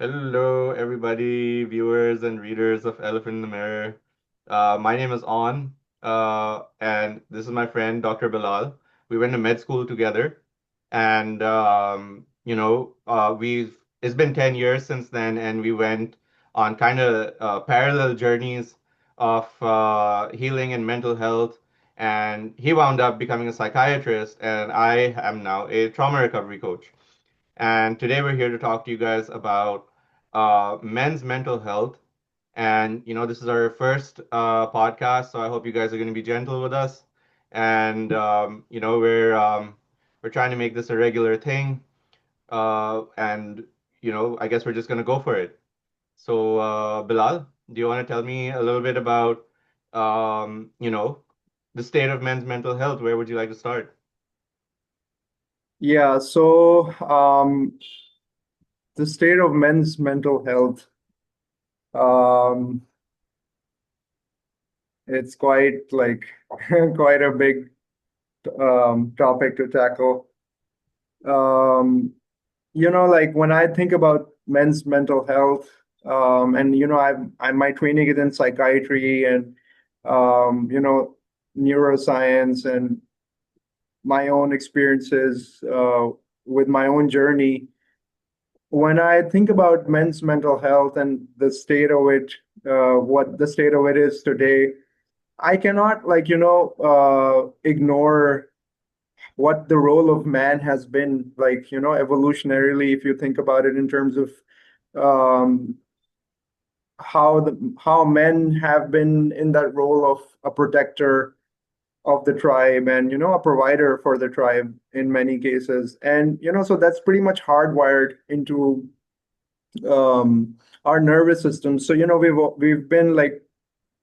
Hello, everybody, viewers and readers of Elephant in the Mirror. My name is On, and this is my friend, Dr. Bilal. We went to med school together, and we've it's been 10 years since then, and we went on kind of parallel journeys of healing and mental health. And he wound up becoming a psychiatrist, and I am now a trauma recovery coach. And today we're here to talk to you guys about men's mental health. And, this is our first podcast, so I hope you guys are going to be gentle with us. And, we're trying to make this a regular thing. And, I guess we're just going to go for it. So, Bilal, do you want to tell me a little bit about, the state of men's mental health? Where would you like to start? Yeah, so the state of men's mental health, um, it's quite like quite a big topic to tackle. Um, like when I think about men's mental health, and I my training is in psychiatry and um, you know, neuroscience and my own experiences with my own journey. When I think about men's mental health and the state of it, what the state of it is today, I cannot ignore what the role of man has been like, evolutionarily, if you think about it in terms of um, how men have been in that role of a protector of the tribe and a provider for the tribe in many cases. And so that's pretty much hardwired into our nervous system. So we've been like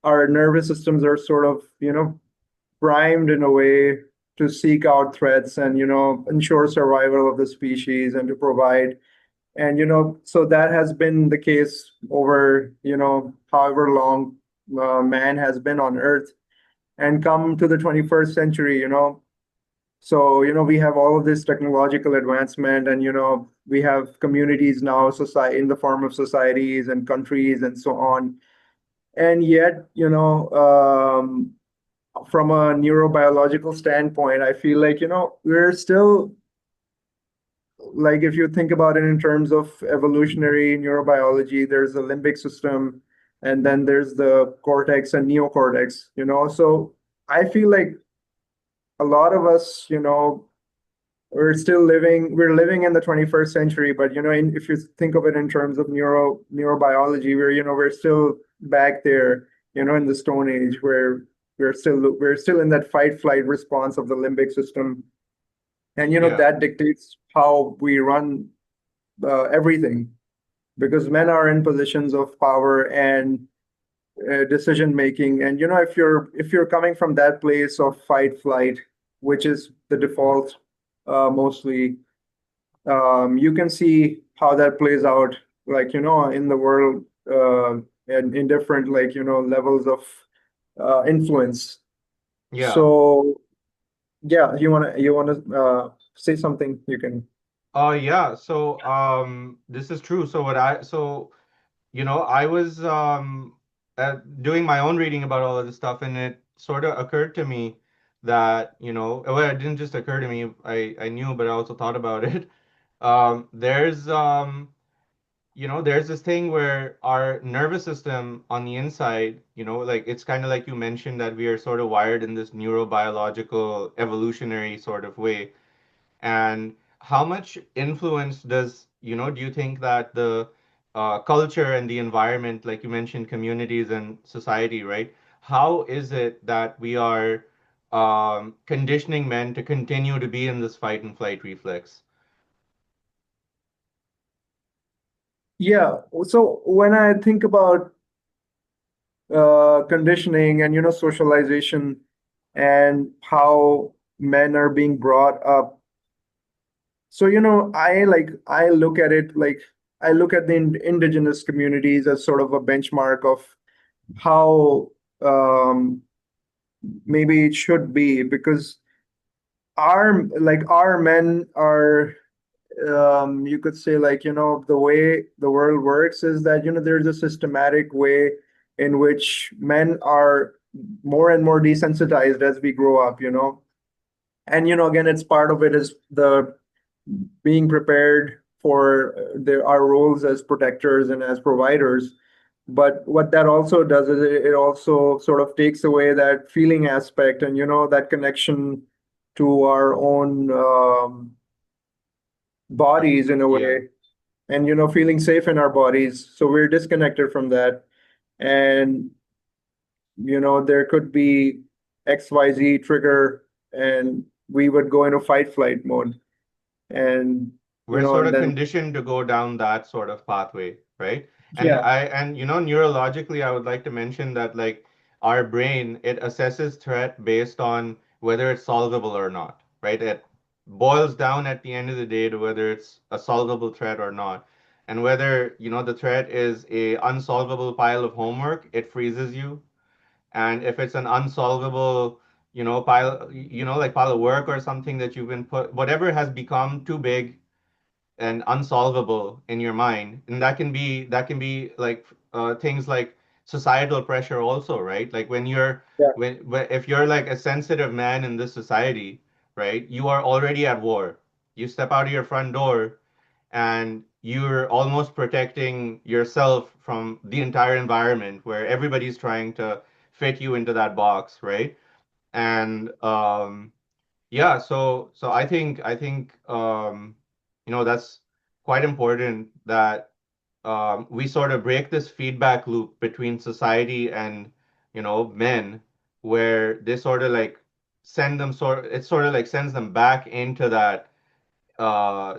our nervous systems are sort of primed in a way to seek out threats and ensure survival of the species and to provide. And so that has been the case over however long man has been on Earth. And come to the 21st century, so, we have all of this technological advancement and, we have communities now, society in the form of societies and countries and so on. And yet, from a neurobiological standpoint, I feel like, we're still like, if you think about it in terms of evolutionary neurobiology, there's the limbic system and then there's the cortex and neocortex, so I feel like a lot of us, we're living in the 21st century, but if you think of it in terms of neurobiology, we're still back there, in the Stone Age where we're still in that fight flight response of the limbic system. And Yeah. that dictates how we run everything, because men are in positions of power and decision making. And if you're coming from that place of fight flight, which is the default mostly, you can see how that plays out, like in the world, and in different, like levels of influence. Yeah. So yeah, you wanna say something, you can. Yeah, so this is true. So I was doing my own reading about all of this stuff, and it sort of occurred to me that, well, it didn't just occur to me, I knew, but I also thought about it. There's this thing where our nervous system on the inside, like it's kind of like you mentioned that we are sort of wired in this neurobiological evolutionary sort of way. And how much influence do you think that the culture and the environment, like you mentioned, communities and society, right? How is it that we are conditioning men to continue to be in this fight and flight reflex? Yeah, so when I think about conditioning and socialization and how men are being brought up. So I look at it like I look at the indigenous communities as sort of a benchmark of how maybe it should be, because our men are you could say, like, the way the world works is that, there's a systematic way in which men are more and more desensitized as we grow up, and again, it's part of it is the being prepared for our roles as protectors and as providers. But what that also does is it also sort of takes away that feeling aspect and that connection to our own bodies in a Yeah. way, and feeling safe in our bodies. So we're disconnected from that, and there could be XYZ trigger, and we would go into fight flight mode, and We're sort and of then conditioned to go down that sort of pathway, right? And yeah, neurologically, I would like to mention that like our brain, it assesses threat based on whether it's solvable or not, right? It boils down at the end of the day to whether it's a solvable threat or not. And whether, the threat is a unsolvable pile of homework, it freezes you. And if it's an unsolvable, like pile of work or something that you've been put, whatever has become too big and unsolvable in your mind, and that can be like things like societal pressure also, right? Like yeah, if you're like a sensitive man in this society, right, you are already at war. You step out of your front door and you're almost protecting yourself from the entire environment where everybody's trying to fit you into that box, right? And yeah, so I think that's quite important that we sort of break this feedback loop between society and men, where they sort of like it sort of like sends them back into that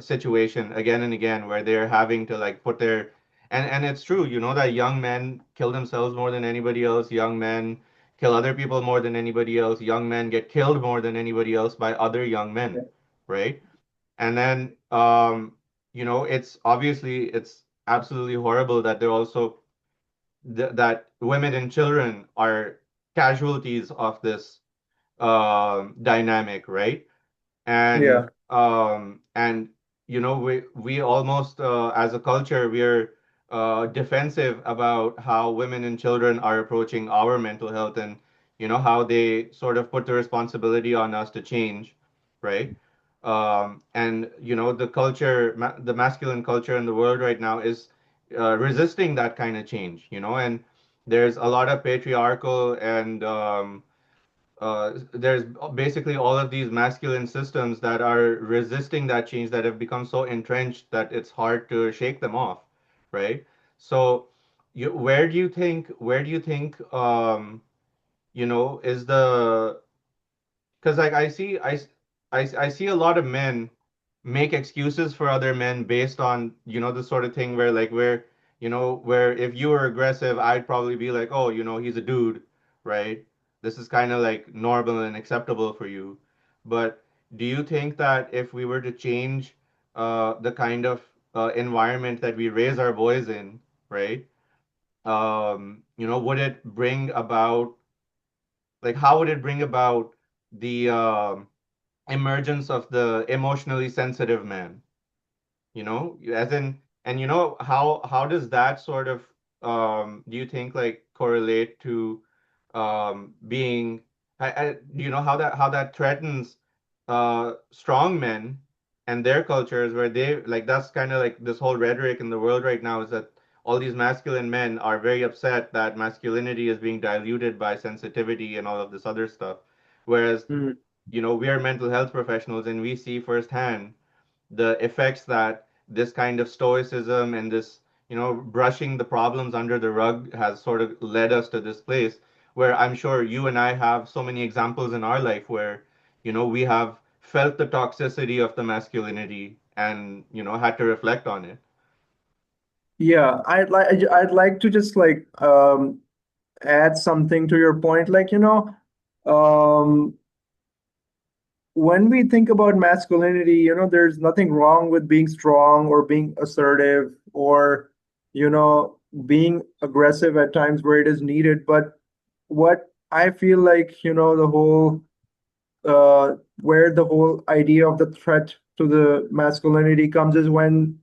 situation again and again, where they're having to like put their and it's true, that young men kill themselves more than anybody else, young men kill other people more than anybody else, young men get killed more than anybody else by other young men, yeah, right? And then it's absolutely horrible that they're also that women and children are casualties of this dynamic, right? and yeah, and we almost as a culture we're defensive about how women and children are approaching our mental health, and how they sort of put the responsibility on us to change, right? And the masculine culture in the world right now is resisting that kind of change, and there's a lot of patriarchal and there's basically all of these masculine systems that are resisting that change, that have become so entrenched that it's hard to shake them off, right? So, where do you think is the because like I see a lot of men make excuses for other men based on the sort of thing where like where if you were aggressive, I'd probably be like, oh, he's a dude, right? This is kind of like normal and acceptable for you. But do you think that if we were to change the kind of environment that we raise our boys in, right? Would it bring about like how would it bring about the emergence of the emotionally sensitive man, as in, and how does that sort of do you think like correlate to being how that threatens strong men and their cultures, where they like that's kind of like this whole rhetoric in the world right now is that all these masculine men are very upset that masculinity is being diluted by sensitivity and all of this other stuff, whereas mhm. we are mental health professionals and we see firsthand the effects that this kind of stoicism and this, brushing the problems under the rug has sort of led us to this place where I'm sure you and I have so many examples in our life where, we have felt the toxicity of the masculinity and, had to reflect on it. Yeah, I'd like to just like add something to your point, like um when we think about masculinity, there's nothing wrong with being strong or being assertive or, being aggressive at times where it is needed. But what I feel like, where the whole idea of the threat to the masculinity comes is when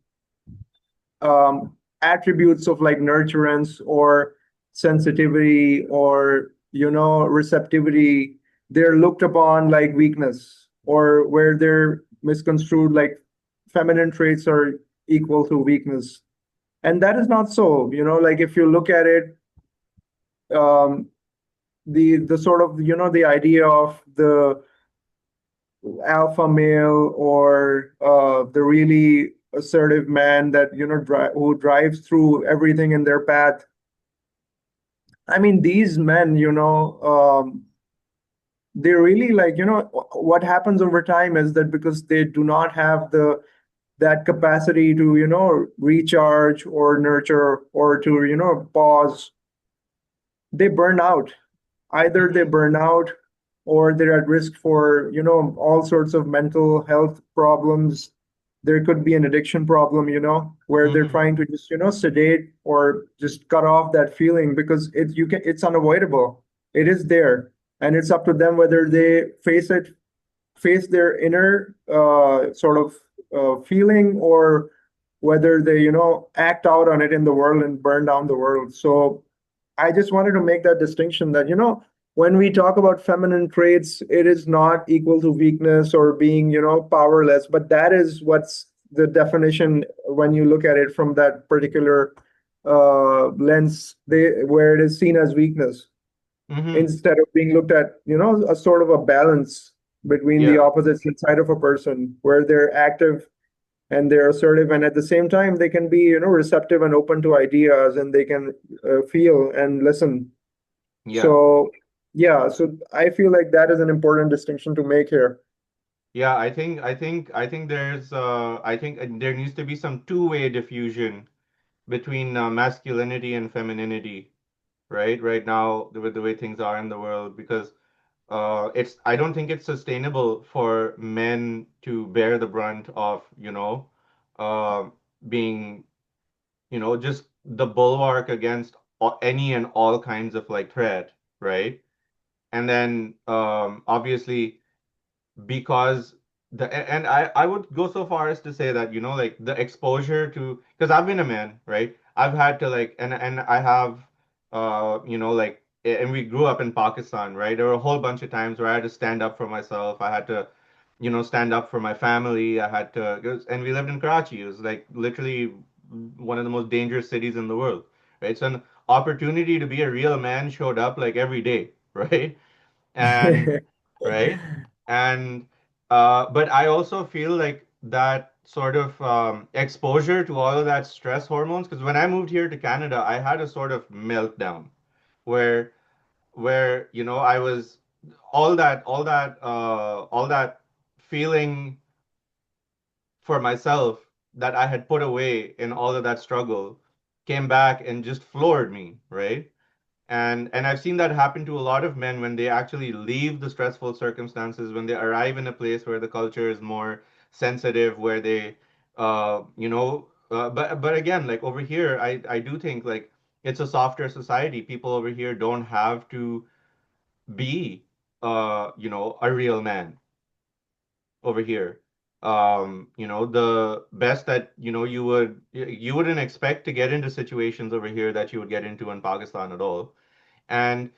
attributes of like nurturance or sensitivity or receptivity, they're looked upon like weakness, or where they're misconstrued like feminine traits are equal to weakness. And that is not so. Like if you look at it, um, the sort of the idea of the alpha male, or the really assertive man that who drives through everything in their path. I mean, these men, they really, like, what happens over time is that because they do not have the that capacity to recharge or nurture or to pause, they burn out. Either they Hmm. burn out, or they're at risk for all sorts of mental health problems. There could be an addiction problem, where they're Hmm. trying to just sedate or just cut off that feeling, because it's unavoidable. It is there, and it's up to them whether they face their inner sort of feeling, or whether they act out on it in the world and burn down the world. So I just wanted to make that distinction that, when we talk about feminine traits, it is not equal to weakness or being, powerless, but that is what's the definition when you look at it from that particular lens, where it is seen as weakness, Hmm. instead of being looked at, a sort of a balance between the Yeah. opposites inside of a person, where they're active and they're assertive, and at the same time they can be receptive and open to ideas, and they can feel and listen. Yeah. So yeah, so I feel like that is an important distinction to make here. Yeah, I think there needs to be some two-way diffusion between masculinity and femininity, right? Right now, with the way things are in the world, because I don't think it's sustainable for men to bear the brunt of, uh, being, just the bulwark against any and all kinds of like threat, right? And then obviously because and I would go so far as to say that like the exposure to, because I've been a man, right? I've had to like, and I have like, and we grew up in Pakistan, right? There were a whole bunch of times where I had to stand up for myself. I had to stand up for my family. I had to and we lived in Karachi. It was like literally one of the most dangerous cities in the world, right? So an opportunity to be a real man showed up like every day, right? And right. And but I also feel like that sort of exposure to all of that stress hormones, because when I moved here to Canada, I had a sort of meltdown where I was all that feeling for myself that I had put away in all of that struggle came back and just floored me, right? And I've seen that happen to a lot of men when they actually leave the stressful circumstances, when they arrive in a place where the culture is more sensitive, where they, but again, like over here, I do think like it's a softer society. People over here don't have to be, a real man over here. The best that, you wouldn't expect to get into situations over here that you would get into in Pakistan at all. And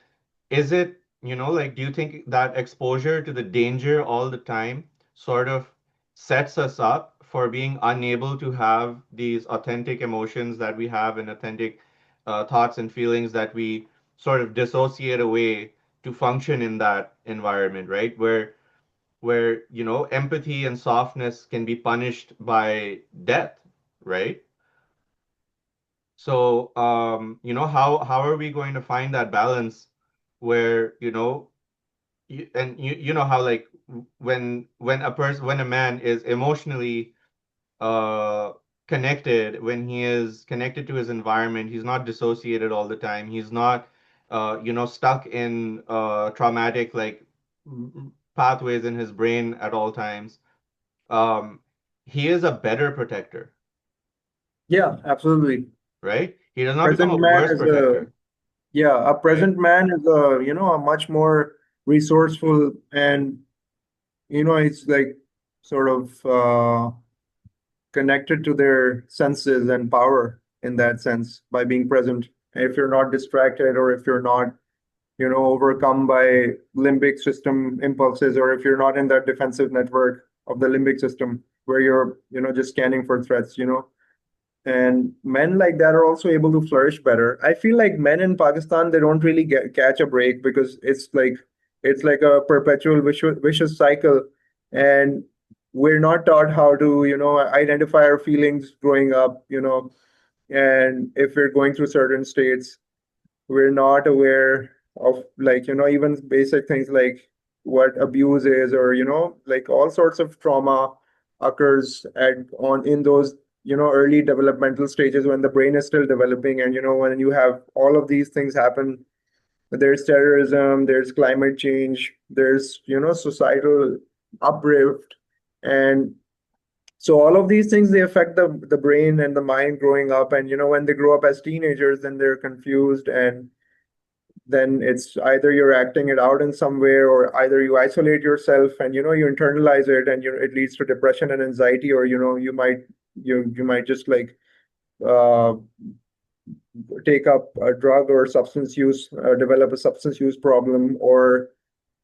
is it, like, do you think that exposure to the danger all the time sort of sets us up for being unable to have these authentic emotions that we have and authentic thoughts and feelings that we sort of dissociate away to function in that environment, right? Where, empathy and softness can be punished by death, right? So, how are we going to find that balance where, you know how like when a man is emotionally uh connected, when he is connected to his environment, he's not dissociated all the time, he's not stuck in traumatic like pathways in his brain at all times. um he is a better protector, Yeah, absolutely. right? He does not become Present a man worse is a protector, Yeah, a right? present man is a much more resourceful, and it's like sort of connected to their senses and power in that sense by being present. If you're not distracted, or if you're not, overcome by limbic system impulses, or if you're not in that defensive network of the limbic system where you're, just scanning for threats, and men like that are also able to flourish better. I feel like men in Pakistan, they don't really catch a break because it's like a perpetual vicious cycle, and we're not taught how to, identify our feelings growing up, and if we're going through certain states, we're not aware of, like, even basic things like what abuse is, or like all sorts of trauma occurs at on in those, early developmental stages when the brain is still developing. And when you have all of these things happen, there's terrorism, there's climate change, there's, societal uplift. And so all of these things, they affect the brain and the mind growing up. And when they grow up as teenagers, then they're confused, and then it's either you're acting it out in some way, or either you isolate yourself and you internalize it, and it leads to depression and anxiety, or you might just like uh, take up a drug or substance use, develop a substance use problem, or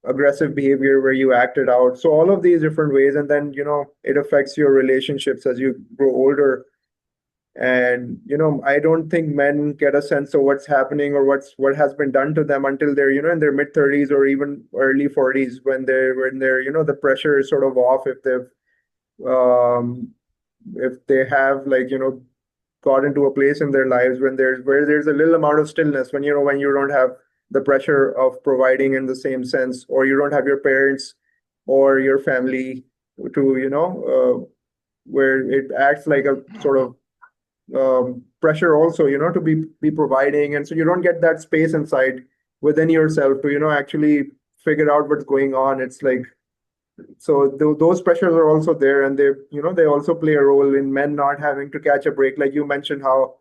aggressive behavior where you act it out. So all of these different ways, and then it affects your relationships as you grow older. And I don't think men get a sense of what's happening or what has been done to them until they're, in their mid 30s or even early 40s, when they're, the pressure is sort of off, um if they have, like, got into a place in their lives when there's a little amount of stillness, when you don't have the pressure of providing in the same sense, or you don't have your parents or your family to, where it acts like a sort of pressure also, to be providing. And so you don't get that space inside within yourself to, actually figure out what's going on. It's like, so those pressures are also there, and they also play a role in men not having to catch a break. Like you mentioned how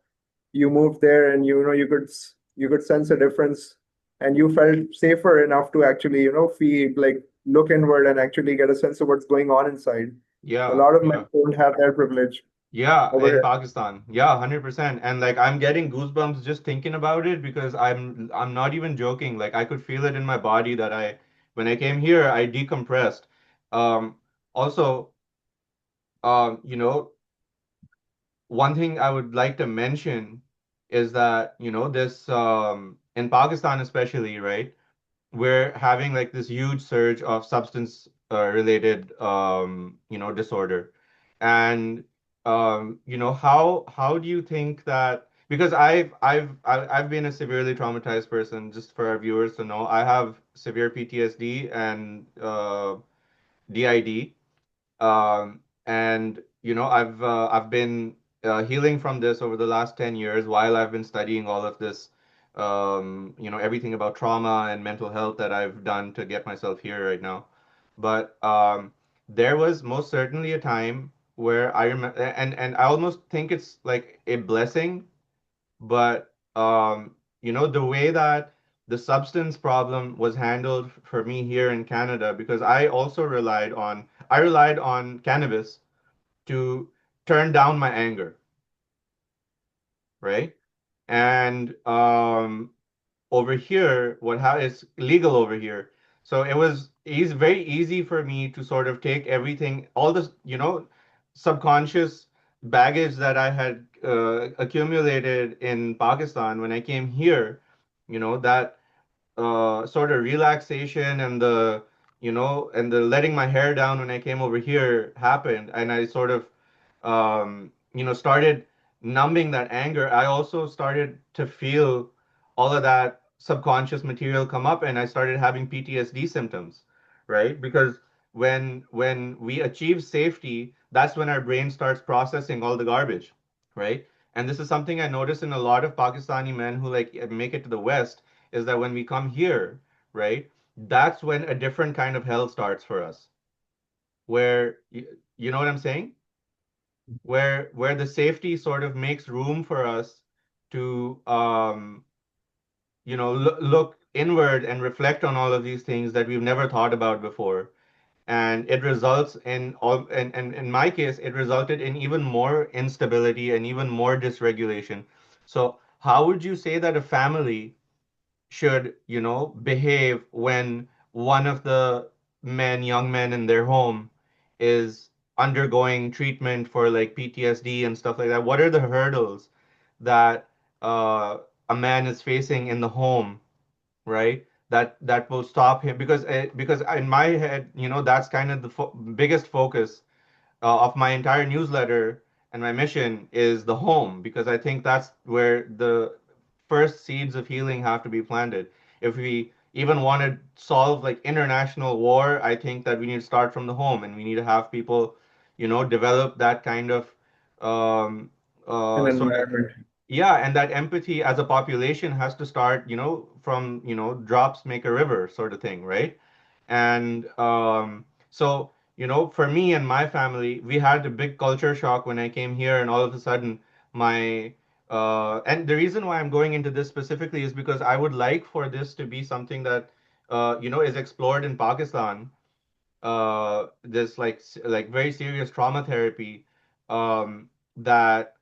you moved there, and you could sense a difference, and you felt safer enough to actually, feel like look inward and actually get a sense of what's going on inside. A Yeah, lot of men yeah. don't have that privilege Yeah, over in here. Pakistan. Yeah, 100%. And like I'm getting goosebumps just thinking about it because I'm not even joking. Like I could feel it in my body that I when I came here, I decompressed. Um Also, you know, one thing I would like to mention is that, this in Pakistan especially, right? We're having like this huge surge of substance related disorder. And how do you think that because I've been a severely traumatized person, just for our viewers to know, I have severe PTSD and DID. And I've been healing from this over the last 10 years while I've been studying all of this, everything about trauma and mental health that I've done to get myself here right now. But there was most certainly a time where I remember, and I almost think it's like a blessing, but the way that the substance problem was handled for me here in Canada, because I relied on cannabis to turn down my anger, right? And over here, it's legal over here. So it was very easy for me to sort of take everything, all this, subconscious baggage that I had accumulated in Pakistan when I came here, that sort of relaxation and the letting my hair down when I came over here happened, and I sort of started numbing that anger. I also started to feel all of that subconscious material come up, and I started having PTSD symptoms, right? Because when we achieve safety, that's when our brain starts processing all the garbage, right? And this is something I notice in a lot of Pakistani men who like make it to the West, is that when we come here, right, that's when a different kind of hell starts for us, where you know what I'm saying? Where the safety sort of makes room for us to look inward and reflect on all of these things that we've never thought about before. and it results in all, and in my case, it resulted in even more instability and even more dysregulation. So how would you say that a family should, behave when one of the young men in their home is undergoing treatment for like PTSD and stuff like that? What are the hurdles that uh, a man is facing in the home, right? That will stop him, because in my head, that's kind of the biggest focus of my entire newsletter, and my mission is the home, because I think that's where the first seeds of healing have to be planted. If we even want to solve like international war, I think that we need to start from the home, and we need to have people, develop that kind of um, An sort of, environment. yeah, and that empathy as a population has to start, from, drops make a river sort of thing, right? And so, for me and my family, we had a big culture shock when I came here, and all of a sudden, and the reason why I'm going into this specifically is because I would like for this to be something that, is explored in Pakistan. This like very serious trauma therapy, that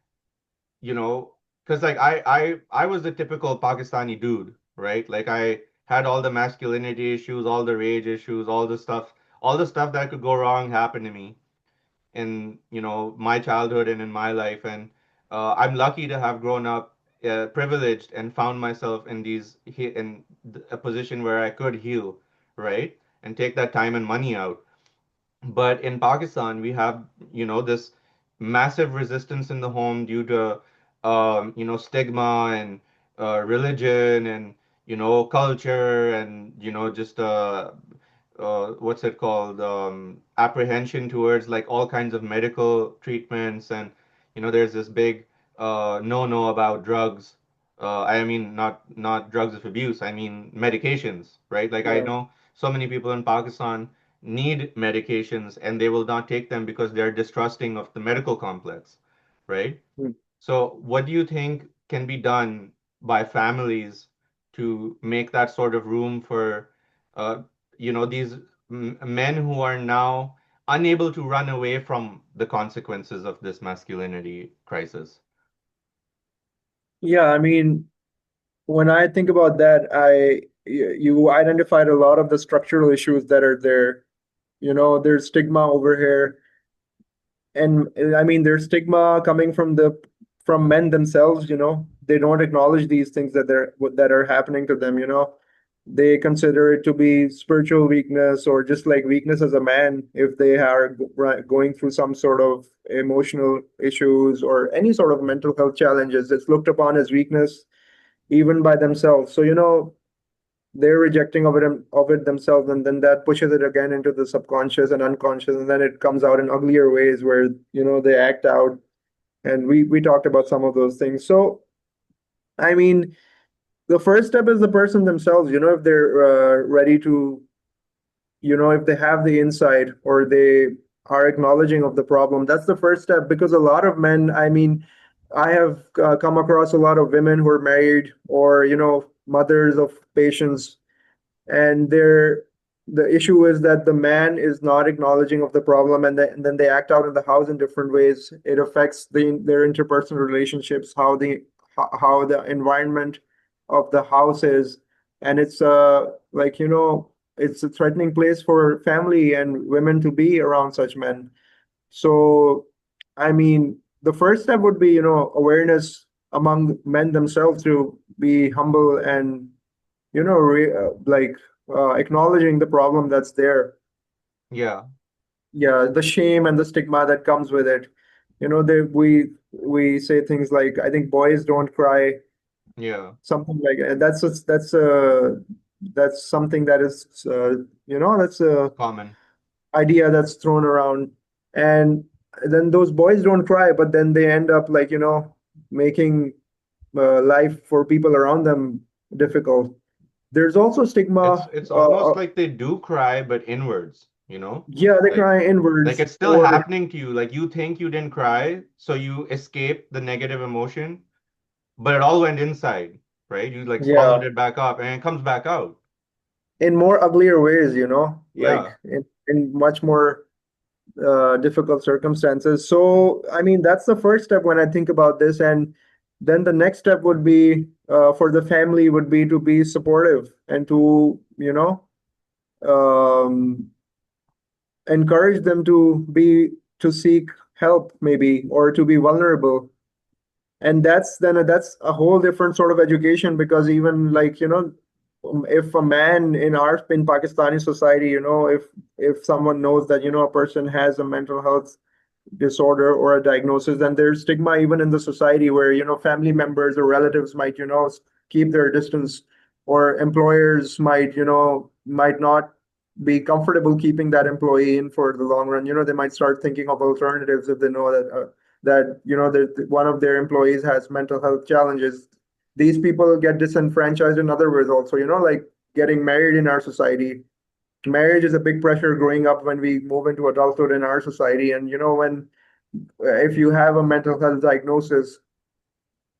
because like I was the typical Pakistani dude, right? Like I had all the masculinity issues, all the rage issues, all the stuff that could go wrong happened to me in my childhood and in my life, and I'm lucky to have grown up privileged and found myself in a position where I could heal, right, and take that time and money out. But in Pakistan, we have, this massive resistance in the home due to, stigma and religion and, culture and, just what's it called? Apprehension towards like all kinds of medical treatments. And, there's this big no-no about drugs. I mean, not drugs of abuse. I mean medications, right? Like I Yeah. know so many people in Pakistan need medications and they will not take them because they're distrusting of the medical complex, right? Hmm. So, what do you think can be done by families to make that sort of room for, uh, these men who are now unable to run away from the consequences of this masculinity crisis? Yeah, I mean, when I think about that, you identified a lot of the structural issues that are there. There's stigma over here, and I mean, there's stigma coming from men themselves. They don't acknowledge these things that are happening to them. They consider it to be spiritual weakness or just like weakness as a man if they are going through some sort of emotional issues or any sort of mental health challenges. It's looked upon as weakness even by themselves. So they're rejecting of it themselves, and then that pushes it again into the subconscious and unconscious, and then it comes out in uglier ways where they act out. And we talked about some of those things. So I mean, the first step is the person themselves. If they're ready to, if they have the insight or they are acknowledging of the problem, that's the first step. Because a lot of men, I mean, I have come across a lot of women who are married or mothers of patients, and the issue is that the man is not acknowledging of the problem, and then they act out in the house in different ways. It affects their interpersonal relationships, how the environment of the house is, and it's like it's a threatening place for family and women to be around such men. So I mean, the first step would be awareness among men themselves to be humble and acknowledging the problem that's there. Yeah, Yeah, the shame and the stigma that comes with it. We say things like, I think boys don't cry, yeah, something like that. That's something that is that's a common. idea that's thrown around. And then those boys don't cry, but then they end up like making life for people around them difficult. There's also It's stigma. it's almost like they do cry, but inwards, Yeah, they like cry like inwards, it's still or happening to you. Like you think you didn't cry, so you escape the negative emotion, but it all went inside, right? You like swallowed yeah, it back up and it comes back out. in more uglier ways, like Yeah, in much more difficult circumstances. So, I mean, that's the first step when I think about this. And then the next step would be for the family would be to be supportive and to, um, encourage them to seek help maybe or to be vulnerable. And that's a whole different sort of education because even like, if a man in Pakistani society, if someone knows that, a person has a mental health disorder or a diagnosis, then there's stigma even in the society where, family members or relatives might, keep their distance, or employers might not be comfortable keeping that employee in for the long run. They might start thinking of alternatives if they know that one of their employees has mental health challenges. These people get disenfranchised in other ways also, like getting married in our society. Marriage is a big pressure growing up when we move into adulthood in our society. And when if you have a mental health diagnosis,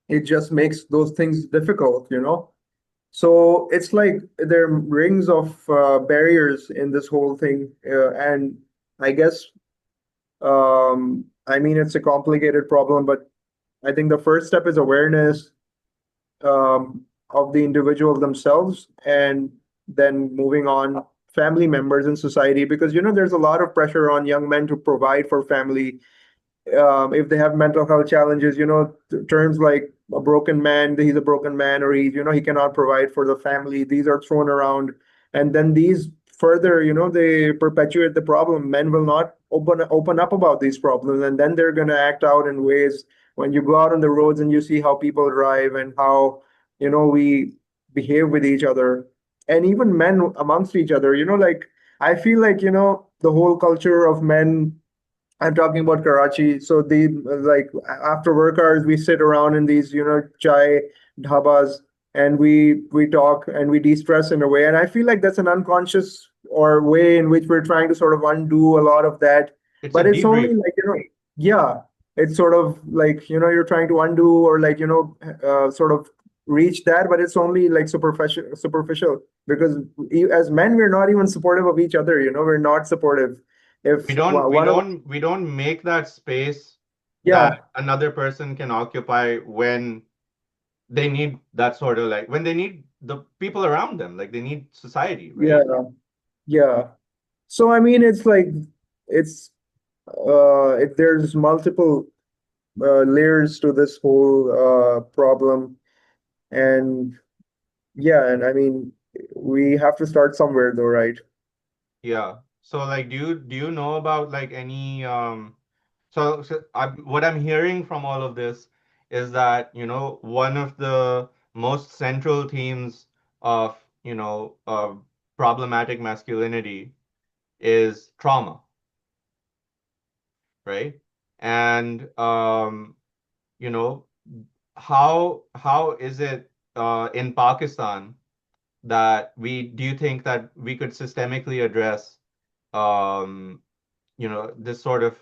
it just makes those things difficult. So it's like there are rings of barriers in this whole thing, and I guess, I mean, it's a complicated problem, but I think the first step is awareness, of the individual themselves, and then moving on, family members in society, because there's a lot of pressure on young men to provide for family. If they have mental health challenges, terms like a broken man, he's a broken man, or he cannot provide for the family. These are thrown around, and then these further, they perpetuate the problem. Men will not open up about these problems, and then they're going to act out in ways. When you go out on the roads and you see how people drive and how, we behave with each other, and even men amongst each other, like I feel like, the whole culture of men. I'm talking about Karachi. So like after work hours, we sit around in these, chai dhabas, and we talk and we de-stress in a way. And I feel like that's an unconscious or way in which we're trying to sort of undo a lot of that. It's a But it's only debrief. like, yeah, it's sort of like, you're trying to undo or like, sort of reach that, but it's only like superficial because as men, we're not even supportive of each other. We're not supportive. We If don't we one of don't we don't make that space that Yeah, another person can occupy when they need that sort of like when they need the people around them, like they need society, yeah, right? yeah. So I mean, it's like it's there's multiple layers to this whole problem, and yeah, and I mean, we have to start somewhere, though, right? Yeah. So like do you know about like any what I'm hearing from all of this is that, one of the most central themes of, problematic masculinity is trauma, right? And you know, how is it in Pakistan that we do you think that we could systemically address um, this sort of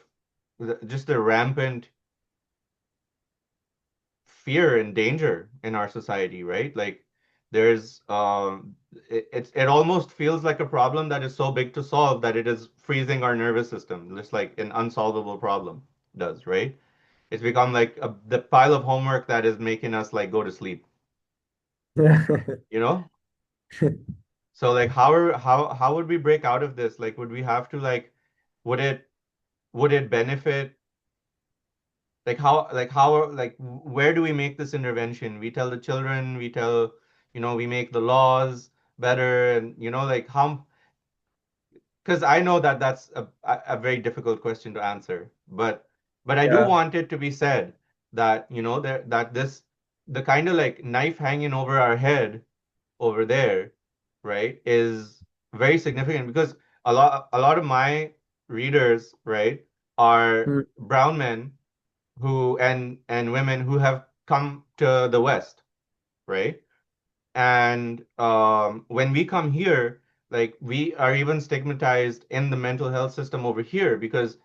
just the rampant fear and danger in our society, right? Like there's it almost feels like a problem that is so big to solve that it is freezing our nervous system, just like an unsolvable problem does, right? It's become like the pile of homework that is making us like go to sleep, you know? So like how would we break out of this? Like would we have to like would it would it benefit where do we make this intervention? We tell the children, we tell, we make the laws better and like how because I know that that's a very difficult question to answer, but I do Yeah. want it to be said that that this the kind of like knife hanging over our head over there, right, is very significant because a lot of my readers, right, are Mm. brown men who and women who have come to the West, right? And when we come here, like we are even stigmatized in the mental health system over here because,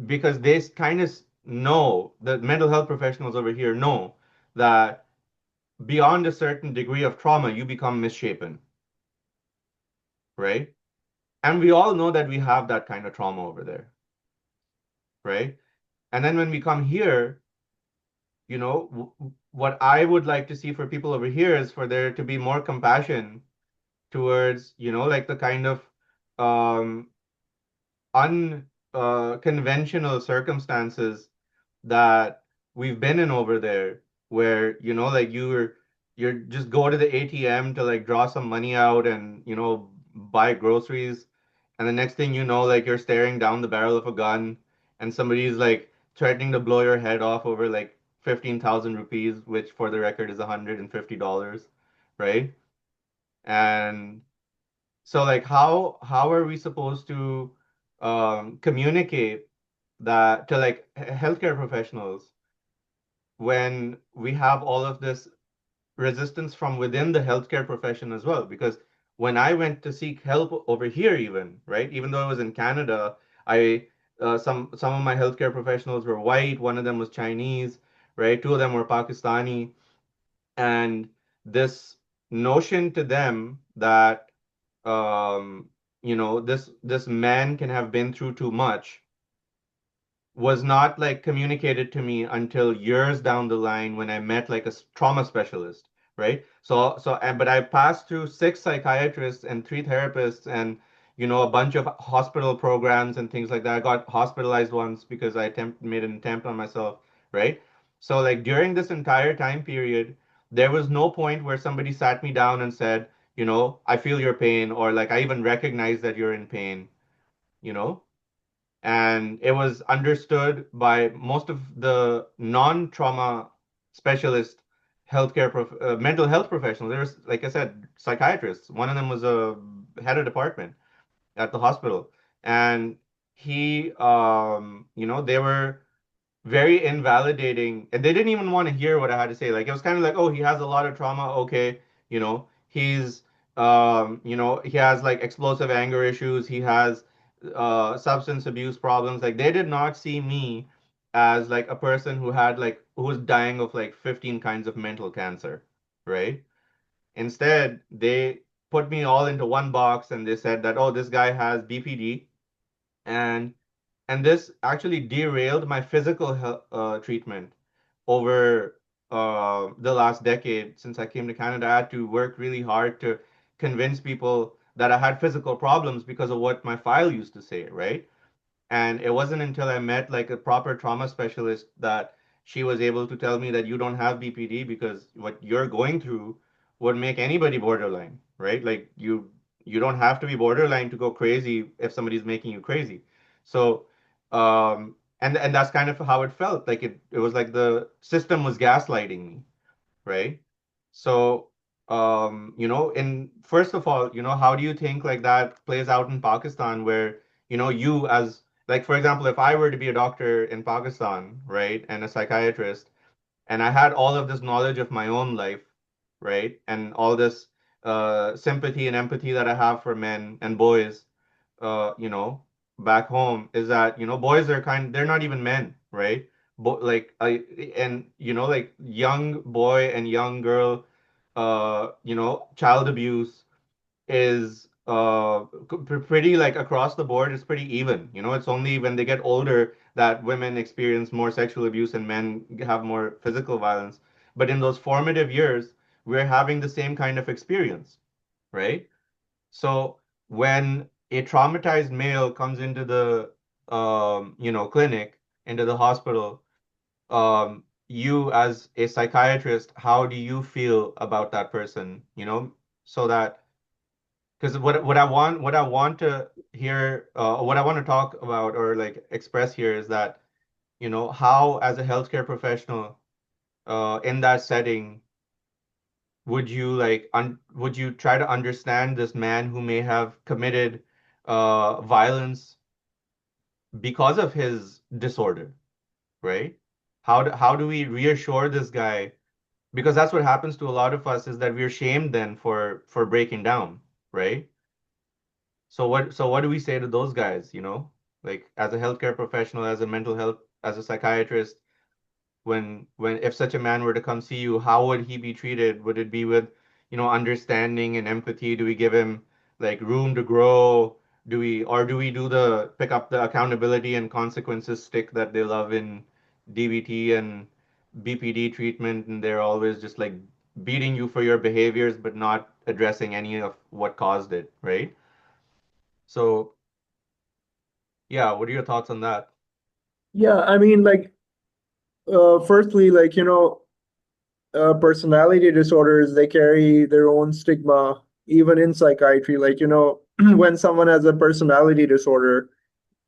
because they kind of know the mental health professionals over here know that beyond a certain degree of trauma, you become misshapen, right? And we all know that we have that kind of trauma over there, right? And then when we come here, what I would like to see for people over here is for there to be more compassion towards, like the kind of um, unconventional circumstances that we've been in over there, where, like you're just go to the ATM to like draw some money out and, buy groceries. And the next thing you know, like you're staring down the barrel of a gun and somebody's like threatening to blow your head off over like 15,000 rupees, which for the record is $150, right? And so like how are we supposed to communicate that to like healthcare professionals when we have all of this resistance from within the healthcare profession as well? Because when I went to seek help over here, even right, even though I was in Canada, I some of my healthcare professionals were white, one of them was Chinese, right? Two of them were Pakistani, and this notion to them that this man can have been through too much was not like communicated to me until years down the line when I met like a trauma specialist, right? But I passed through six psychiatrists and three therapists and a bunch of hospital programs and things like that. I got hospitalized once because made an attempt on myself, right? So like during this entire time period, there was no point where somebody sat me down and said, I feel your pain, or like I even recognize that you're in pain, you know? And it was understood by most of the non-trauma specialist mental health professionals. There's, like I said, psychiatrists. One of them was a head of department at the hospital, and they were very invalidating, and they didn't even want to hear what I had to say. Like it was kind of like, oh, he has a lot of trauma. Okay, he has like explosive anger issues. He has substance abuse problems. Like they did not see me as like a person who was dying of like 15 kinds of mental cancer, right? Instead, they put me all into one box and they said that, oh, this guy has BPD, and this actually derailed my physical health, treatment over the last decade. Since I came to Canada, I had to work really hard to convince people that I had physical problems because of what my file used to say, right? And it wasn't until I met like a proper trauma specialist that she was able to tell me that you don't have BPD because what you're going through would make anybody borderline, right? Like you don't have to be borderline to go crazy if somebody's making you crazy. So and that's kind of how it felt. Like it was like the system was gaslighting me, right? So, in first of all, how do you think like that plays out in Pakistan where, you as like, for example, if I were to be a doctor in Pakistan, right, and a psychiatrist, and I had all of this knowledge of my own life, right, and all this sympathy and empathy that I have for men and boys, uh, you know, back home is that, boys are they're not even men, right? Like and like young boy and young girl, child abuse is pretty like across the board. It's pretty even. It's only when they get older that women experience more sexual abuse and men have more physical violence. But in those formative years, we're having the same kind of experience, right? So when a traumatized male comes into the clinic, into the hospital, you as a psychiatrist, how do you feel about that person? So that because what I want to hear, what I want to talk about or like express here is that, how as a healthcare professional, in that setting, would you try to understand this man who may have committed violence because of his disorder, right? How do we reassure this guy? Because that's what happens to a lot of us is that we're shamed then for breaking down, right? So what do we say to those guys, like as a healthcare professional, as a mental health, as a psychiatrist, when if such a man were to come see you, how would he be treated? Would it be with, understanding and empathy? Do we give him like room to grow? Do we do the pick up the accountability and consequences stick that they love in DBT and BPD treatment, and they're always just like beating you for your behaviors, but not addressing any of what caused it, right? So, yeah, what are your thoughts on that? Yeah, I mean, like, firstly, like, personality disorders, they carry their own stigma, even in psychiatry. Like, when someone has a personality disorder,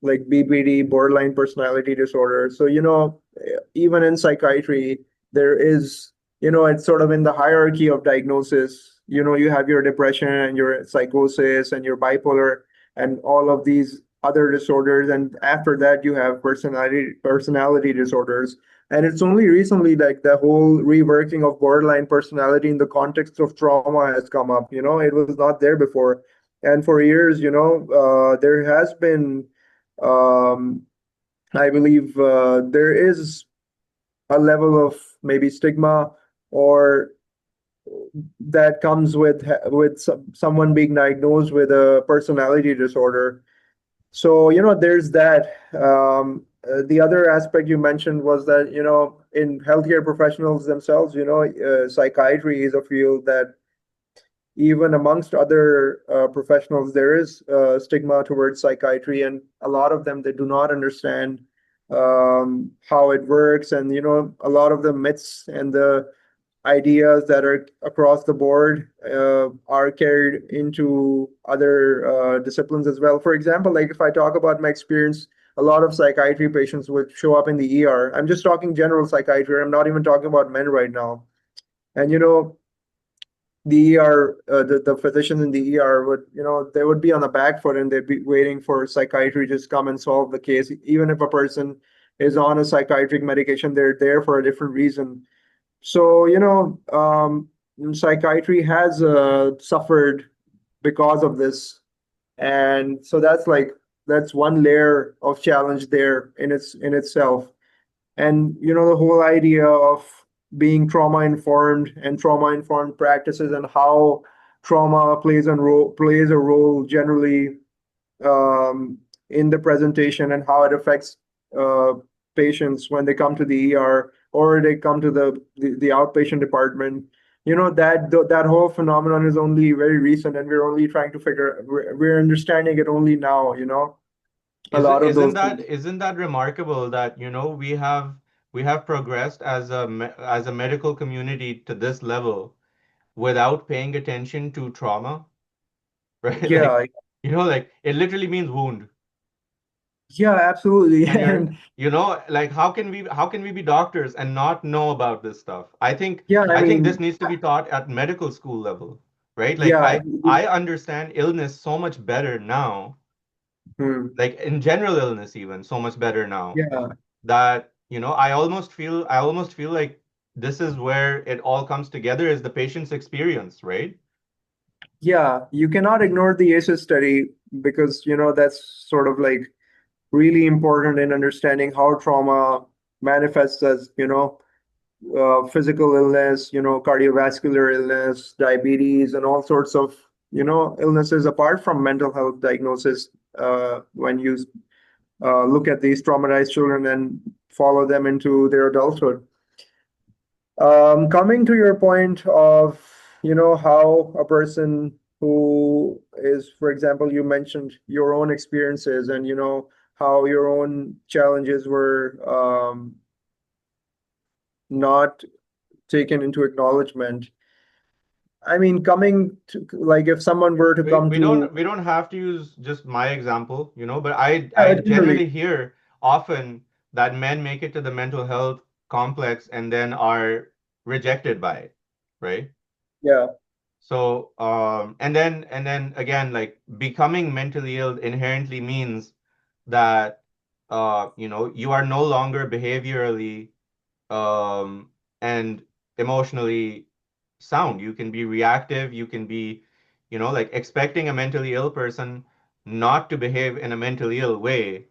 like BPD, borderline personality disorder. So, even in psychiatry, there is, it's sort of in the hierarchy of diagnosis. You have your depression and your psychosis and your bipolar and all of these other disorders. And after that, you have personality disorders. And it's only recently like the whole reworking of borderline personality in the context of trauma has come up. It was not there before. And for years, there has been um, I believe there is a level of maybe stigma or that comes with someone being diagnosed with a personality disorder. So there's that. The other aspect you mentioned was that in healthcare professionals themselves, psychiatry is a field that even amongst other professionals, there is stigma towards psychiatry, and a lot of them they do not understand how it works, and a lot of the myths and the ideas that are across the board are carried into other disciplines as well. For example, like if I talk about my experience, a lot of psychiatry patients would show up in the ER. I'm just talking general psychiatry. I'm not even talking about men right now. And the ER, the physicians in the ER would, they would be on the back foot and they'd be waiting for psychiatry to just come and solve the case. Even if a person is on a psychiatric medication, they're there for a different reason. So, psychiatry has suffered because of this. And so that's one layer of challenge there in itself. And the whole idea of being trauma informed and trauma informed practices and how trauma plays a role generally in the presentation and how it affects uh, patients when they come to the ER or they come to the outpatient department. That whole phenomenon is only very recent, and we're only trying to we're understanding it only now. A Is it, lot of those things. isn't that remarkable that, we have progressed as as a medical community to this level without paying attention to trauma, right? Like, Yeah, like it literally means wound. yeah, absolutely. And you're, And like how can we be doctors and not know about this stuff? yeah, I I think this mean, needs to be taught at medical school level, right? Like yeah. I understand illness so much better now, Hmm. like in general illness even so much better now Yeah, that, I almost feel like this is where it all comes together is the patient's experience, right? yeah. You cannot ignore the ACEs study because that's sort of like really important in understanding how trauma manifests as physical illness, cardiovascular illness, diabetes, and all sorts of illnesses apart from mental health diagnosis. When you look at these traumatized children and follow them into their adulthood. Coming to your point of, how a person who is, for example, you mentioned your own experiences and, how your own challenges were not taken into acknowledgement. I mean, coming to like if someone were to come to, We don't have to use just my example, but I yeah, generally, generally hear often that men make it to the mental health complex and then are rejected by it, right? yeah, So, and then again, like becoming mentally ill inherently means that, you are no longer behaviorally, and emotionally sound. You can be reactive. You can be, like expecting a mentally ill person not to behave in a mentally ill way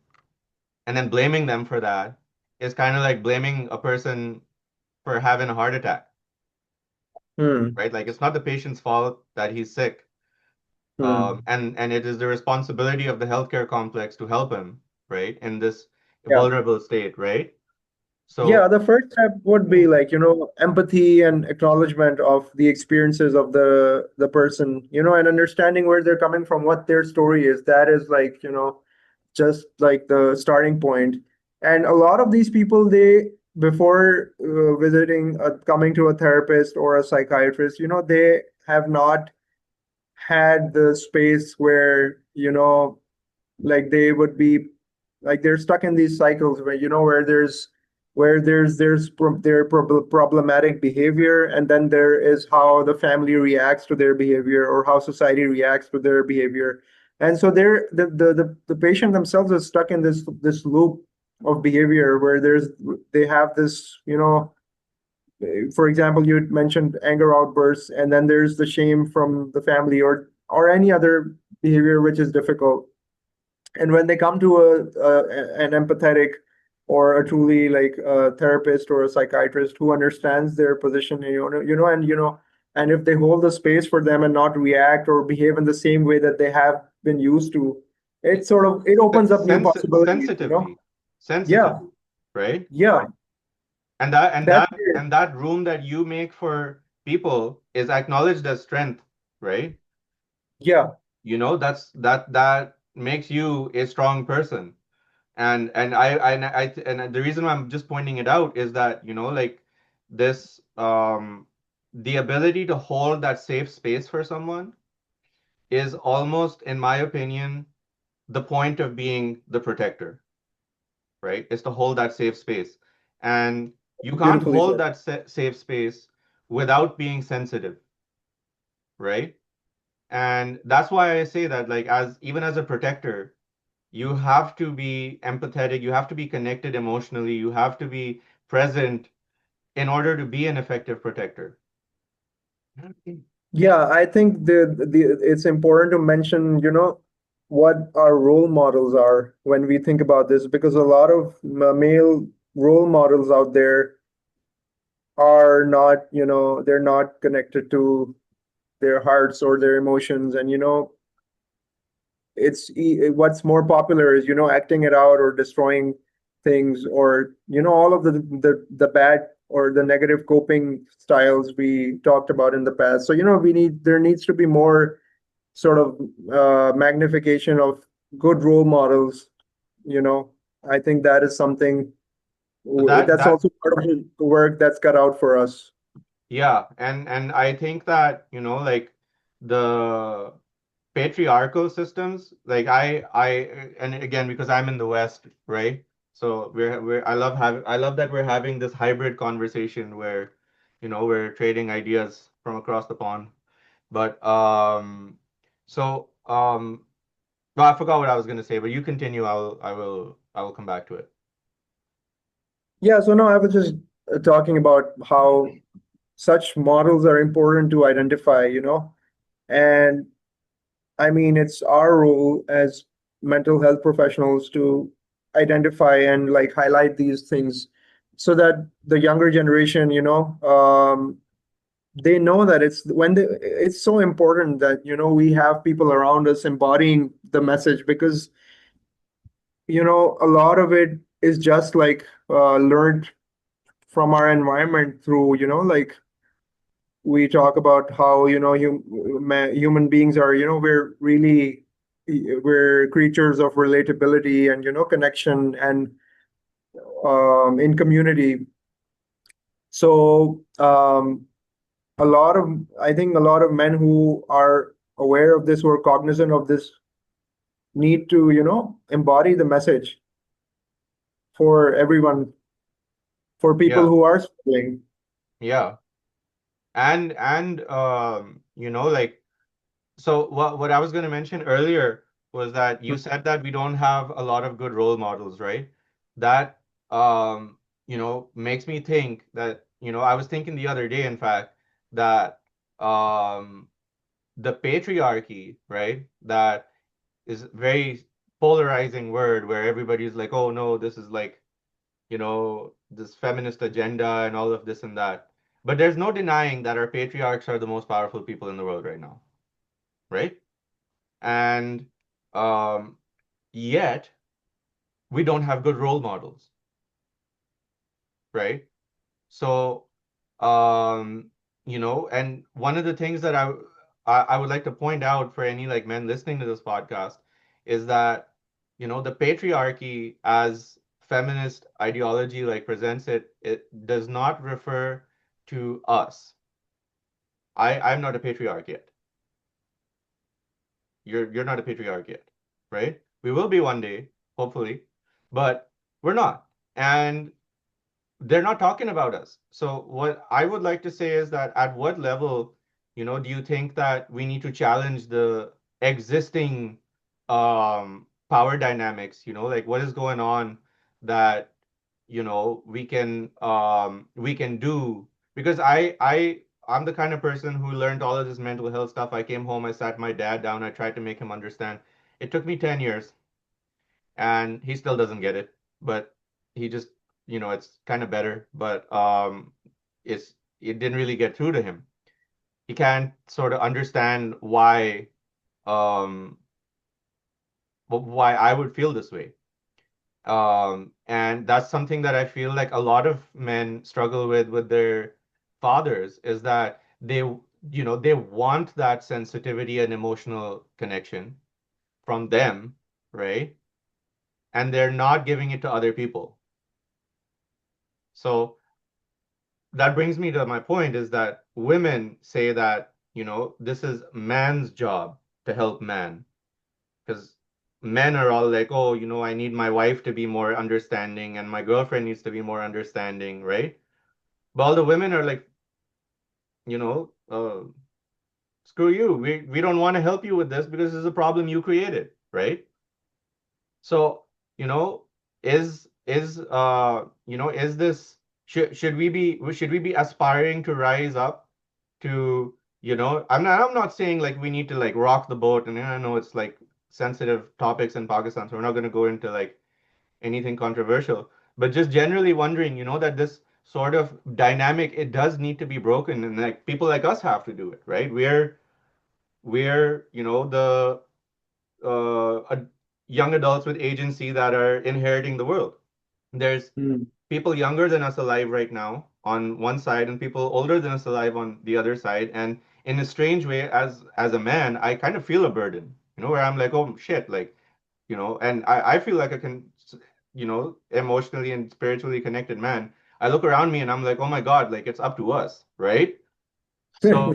and then blaming them for that is kind of like blaming a person for having a heart attack, hmm, right? Like it's not the patient's fault that he's sick. Hmm. And it is the responsibility of the healthcare complex to help him, right, in this Yeah. vulnerable state, right? Yeah, So, the first step would be like, empathy and acknowledgement of the experiences of the person, and understanding where they're coming from, what their story is. That is like, just like the starting point. And a lot of these people, they before coming to a therapist or a psychiatrist, they have not had the space where, like they would be like they're stuck in these cycles where their problematic behavior, and then there is how the family reacts to their behavior or how society reacts to their behavior. And so the patient themselves is stuck in this loop of behavior where they have this, for example, you mentioned anger outbursts, and then there's the shame from the family or any other behavior which is difficult. And when they come to an empathetic or a truly like a therapist or a psychiatrist who understands their position, and if they hold the space for them and not react or behave in the same way that they have been used to, it opens up new possibilities. sensitively, Yeah, sensitively, right? yeah, And that and that's that and that room that you make for people is acknowledged as strength, right? yeah, That makes you a strong person. And the reason why I'm just pointing it out is that, like this, the ability to hold that safe space for someone is almost, in my opinion, the point of being the protector, right? Is to hold that safe space. And you can't beautifully hold said. that safe space without being sensitive, right? And that's why I say that, like, as even as a protector, you have to be empathetic, you have to be connected emotionally, you have to be present in order to be an effective protector. Yeah, I think it's important to mention, what our role models are when we think about this, because a lot of male role models out there are not, they're not connected to their hearts or their emotions. And, what's more popular is, acting it out or destroying things, or, all of the bad or the negative coping styles we talked about in the past. So, there needs to be more sort of magnification of good role models. you know I think that is something So that that's that also part of the work that's cut out for us. yeah, and I think that, like the patriarchal systems, like I and again, because I'm in the West, right? So I love that we're having this hybrid conversation where, we're trading ideas from across the pond. But well, I forgot what I was gonna say, but you continue. I will come back to it. Yeah, so no, I was just talking about how such models are important to identify, and I mean, it's our role as mental health professionals to identify and like highlight these things so that the younger generation, they know that it's so important that, we have people around us embodying the message, because, a lot of it is just like learned from our environment through, like we talk about how, human beings are, we're creatures of relatability and, connection and in community. So I think a lot of men who are aware of this or cognizant of this need to, embody the message for everyone, for people Yeah, who are struggling. yeah, and like, so what I was going to mention earlier was that you said that we don't have a lot of good role models, right? That makes me think that, I was thinking the other day, in fact, that um the patriarchy, right? That is very polarizing word where everybody's like, oh no, this is like, this feminist agenda and all of this and that. But there's no denying that our patriarchs are the most powerful people in the world right now, right? And um, yet we don't have good role models, right? So, um, and one of the things that I would like to point out for any like men listening to this podcast is that, the patriarchy as feminist ideology like presents it, it does not refer to us. I'm not a patriarch yet. You're not a patriarch yet, right? We will be one day, hopefully, but we're not. And they're not talking about us. So what I would like to say is that at what level, do you think that we need to challenge the existing power dynamics, like what is going on that, we can do because I'm the kind of person who learned all of this mental health stuff. I came home, I sat my dad down, I tried to make him understand. It took me 10 years and he still doesn't get it. But he just, it's kind of better, but it didn't really get through to him. He can't sort of understand um why I would feel this way. And that's something that I feel like a lot of men struggle with their fathers is that they want that sensitivity and emotional connection from them, right? And they're not giving it to other people. So that brings me to my point is that women say that, this is man's job to help man. Because men are all like, oh, I need my wife to be more understanding and my girlfriend needs to be more understanding, right? But all the women are like, you know, uh, screw you. We don't want to help you with this because this is a problem you created, right? So, you know, is this should we be aspiring to rise up to, I'm not saying like we need to like rock the boat, and I know it's like sensitive topics in Pakistan, so we're not going to go into like anything controversial, but just generally wondering, that this sort of dynamic, it does need to be broken, and like people like us have to do it, right? We're the young adults with agency that are inheriting the world. There's Mm. people younger than us alive right now on one side and people older than us alive on the other side. And in a strange way, as a man, I kind of feel a burden, where I'm like, oh shit, like, and I feel like I can, emotionally and spiritually connected man. I look around me and I'm like, oh my God, like it's up to us, right? So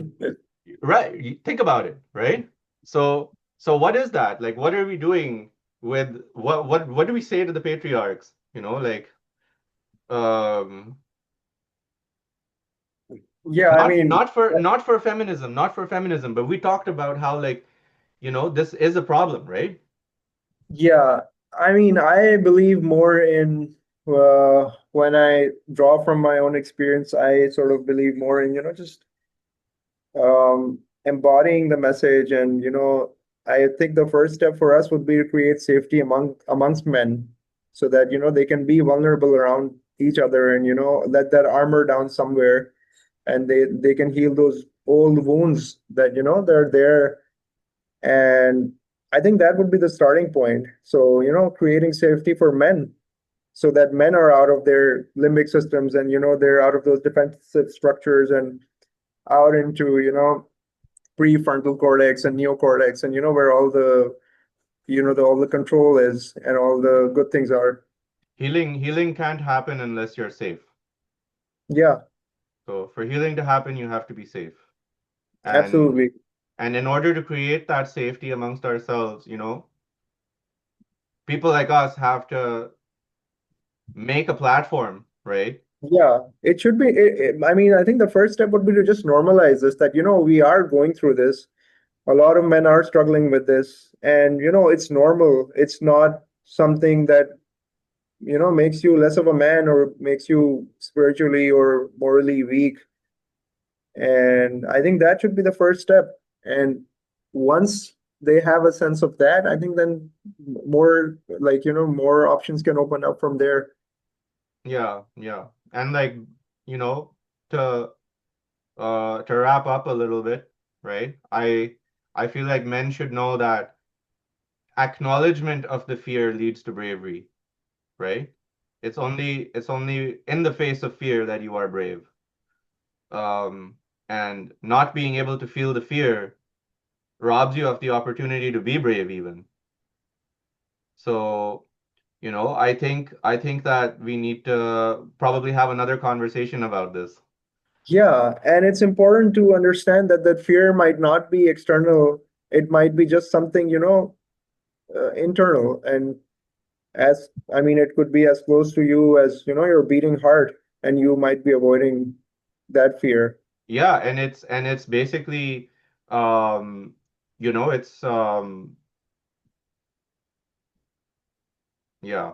right. Think about it, right? So what is that? Like, what are we doing with what do we say to the patriarchs? Like, um, Yeah, I not mean, not for not for feminism, not for feminism, but we talked about how like, this is a problem, right? yeah, I mean, I believe more in when I draw from my own experience, I sort of believe more in, just embodying the message. And, I think the first step for us would be to create safety amongst men so that, they can be vulnerable around each other and, let that armor down somewhere and they can heal those old wounds that, they're there. And I think that would be the starting point. So, creating safety for men so that men are out of their limbic systems and, they're out of those defensive structures and out into, prefrontal cortex and neocortex and, where all the, all the control is and all the good things are. Healing can't happen unless you're safe. Yeah, So for healing to happen, you have to be safe. And absolutely. and in order to create that safety amongst ourselves, people like us have to make a platform, right? Yeah, it should be. I mean, I think the first step would be to just normalize this that, we are going through this. A lot of men are struggling with this. And, it's normal. It's not something that, makes you less of a man or makes you spiritually or morally weak. And I think that should be the first step. And once they have a sense of that, I think then more like, more options can open up from there. Yeah, yeah. And like, you know, to to wrap up a little bit, right? I feel like men should know that acknowledgement of the fear leads to bravery, right? It's only in the face of fear that you are brave. Um, and not being able to feel the fear robs you of the opportunity to be brave even. So, I think that we need to probably have another conversation about this. Yeah, and it's important to understand that that fear might not be external. It might be just something, internal. And as I mean, it could be as close to you as, your beating heart, and you might be avoiding that fear. Yeah, and it's basically um it's yeah,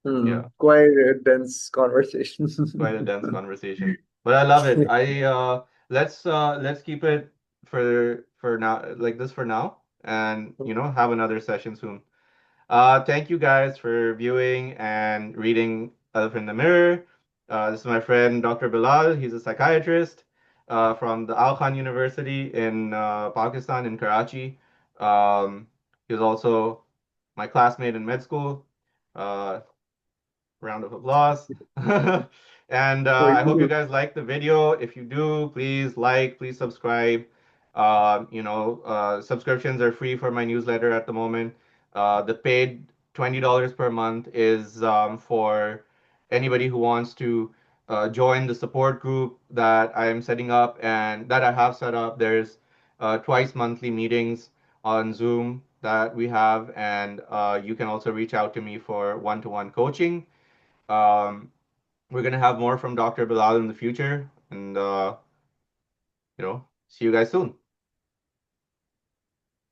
Hmm. yeah, Quite a dense conversation. quite a dense conversation. But I love it. I let's keep it for now, like this for now, and have another session soon. Thank you guys for viewing and reading Elephant in the Mirror. This is my friend Dr. Bilal. He's a psychiatrist from the Al Khan University in Pakistan, in Karachi. He was also my classmate in med school. Uh, Round of applause. And For I hope you you. guys like the video. If you do, please like, please subscribe. Subscriptions are free for my newsletter at the moment. The paid $20 per month is for anybody who wants to join the support group that I am setting up and that I have set up. There's twice monthly meetings on Zoom that we have, and you can also reach out to me for one-to-one coaching. Um, we're gonna have more from Dr. Bilal in the future, and see you guys soon.